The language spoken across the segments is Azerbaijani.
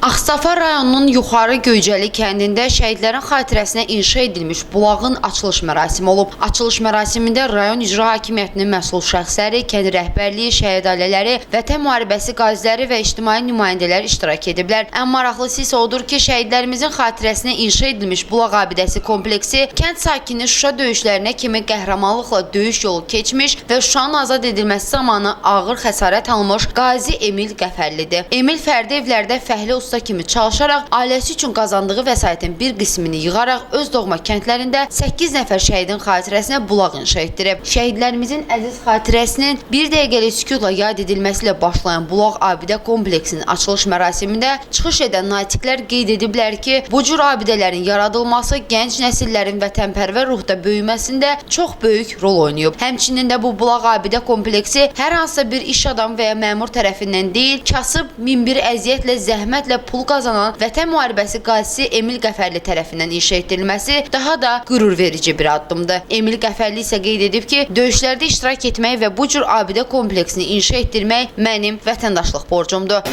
Ağstafa rayonunun Yuxarı Göycəli kəndində şəhidlərin xatirəsinə inşa edilmiş bulağın açılış mərasimi olub. Açılış mərasimində rayon icra hakimiyyətinin məsul şəxsləri, kənd rəhbərliyi, şəhid ailələri, Vətən müharibəsi qaziləri və ictimai nümayəndələr iştirak ediblər. Ən maraqlısı isə odur ki, şəhidlərimizin xatirəsinə inşa edilmiş bulaq abidəsi kompleksi kənd sakini Şuşa döyüşlərinə kimi qəhrəmanlıqla döyüş yolu keçmiş və Şuşanın azad edilməsi zamanı ağır xəsarət almış Qazi Emil Qəfərlidir. Emil fərdi evlərdə fəhli usta kimi çalışaraq ailəsi üçün qazandığı vəsaitin bir qismini yığaraq öz doğma kəndlərində 8 nəfər şəhidin xatirəsinə bulaq inşa etdirib. Şəhidlərimizin əziz xatirəsinin bir dəqiqəlik sükutla yad edilməsi ilə başlayan bulaq abidə kompleksinin açılış mərasimində çıxış edən natiqlər qeyd ediblər ki, bu cür abidələrin yaradılması gənc nəsillərin vətənpərvər ruhda böyüməsində çox böyük rol oynayıb. Həmçinin də bu bulaq abidə kompleksi hər hansısa bir iş adamı və ya məmur tərəfindən deyil, kasıb min bir əziyyətlə, zəhmətlə pul qazanan Vətən müharibəsi qazisi Emil Qəfərli tərəfindən inşa etdirilməsi daha da qürur verici bir addımdır. Emil Qəfərli isə qeyd edib ki, döyüşlərdə iştirak etmək və bu cür abidə kompleksini inşa etdirmək mənim vətəndaşlıq borcumdur.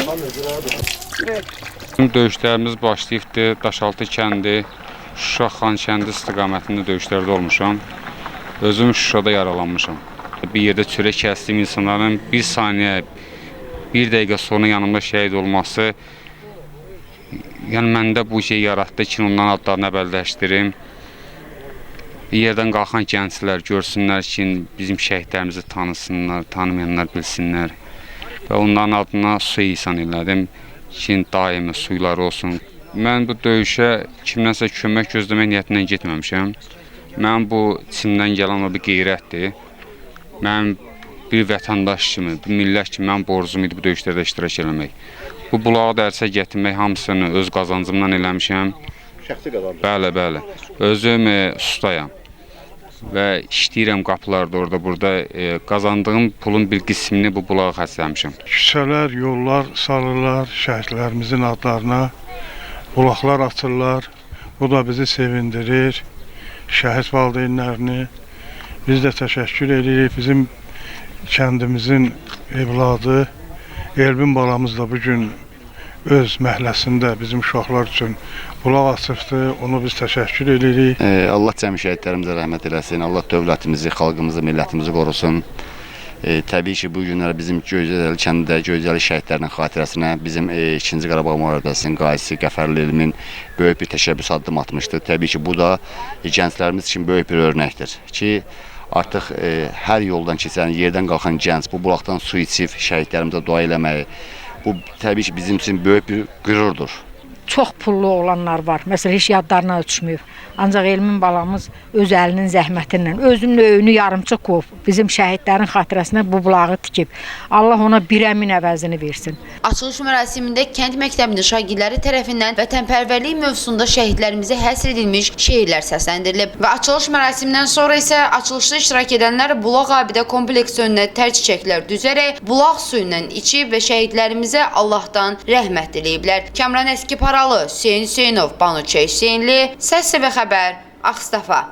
Döyüşlərimiz başlayıbdır. Daşaltı kəndi, Şuşa Xankəndi istiqamətində döyüşlərdə olmuşam. Özüm Şuşada yaralanmışam. Bir yerdə çörək kəsdiyim insanların bir saniyə, bir dəqiqə sonra yanımda şəhid olması, yəni məndə bu şey yaratdı ki, onların adlarını əbəlləşdirim. Bir yerdən qalxan gənclər görsünlər ki, bizim şəhidlərimizi tanısınlar, tanımayanlar bilsinlər. Və onların adına su ihsan elədim ki, daimi suyları olsun. Mən bu döyüşə kimdənsə kömək gözləmək niyyətindən getməmişəm. Mən bu içimdən gələn o bir qeyrətdir. Mən bir vətəndaş kimi, bir millət kimi mən borcum idi bu döyüşlərdə iştirak eləmək. Bu bulağı dərsə gətirmək hamısını öz qazancımdan eləmişəm. Şəxsi qazancım? Bəli. Özüm ustayam və işləyirəm qapılarda orada, burada qazandığım pulun bir qismini bu bulağa xərcləmişəm. Küçələr, yollar salırlar, şəhidlərimizin adlarına, bulaqlar açırlar. Bu da bizi sevindirir, şəhid valideynlərini. Biz də təşəkkür edirik, bizim kəndimizin evladı, Elvin balamız da bugün öz məhləsində bizim uşaqlar üçün bulaq açıbdır, onu biz təşəkkür edirik. Allah cəmi şəhidlərimizə rəhmət eləsin, Allah dövlətimizi, xalqımızı, millətimizi qorusun. Təbii ki, bu günlər bizim Göycəli kəndində Göycəli şəhidlərinin xatirəsinə bizim 2-ci Qarabağ müharibəsinin qazisi Qəfərli Elmin böyük bir təşəbbüs addım atmışdır. Təbii ki, bu da gənclərimiz üçün böyük bir örnəkdir ki, artıq hər yoldan keçən, yerdən qalxan gənc bu bulaqdan su içib şəhidlərimizə dua eləməyi, bu təbii ki, bizim üçün böyük bir qürurdur. Çox pullu olanlar var. Məsələn, heç yadlarına düşməyib. Ancaq Elmin balamız öz əlinin zəhmətindən, özünün öyünü yarımçıq qoyub, bizim şəhidlərin xatirəsinə bu bulağı tikib. Allah ona 1,000 əvəzini versin. Açılış mərasimində kənd məktəbinin şagirdləri tərəfindən vətənpərvərlik mövzusunda şəhidlərimizə həsr edilmiş şeirlər səsləndirilib. Və açılış mərasimindən sonra isə açılışda iştirak edənlər bulaq abidə kompleksi önünə tər çiçəklər düzərək bulaq suyundan içib və şəhidlərimizə Allahdan rəhmət diləyiblər. Kamran Əski Paralı, Hüseyn Hüseynov, Banu Hüseynli, Səs və Xəbər, Ağstafa.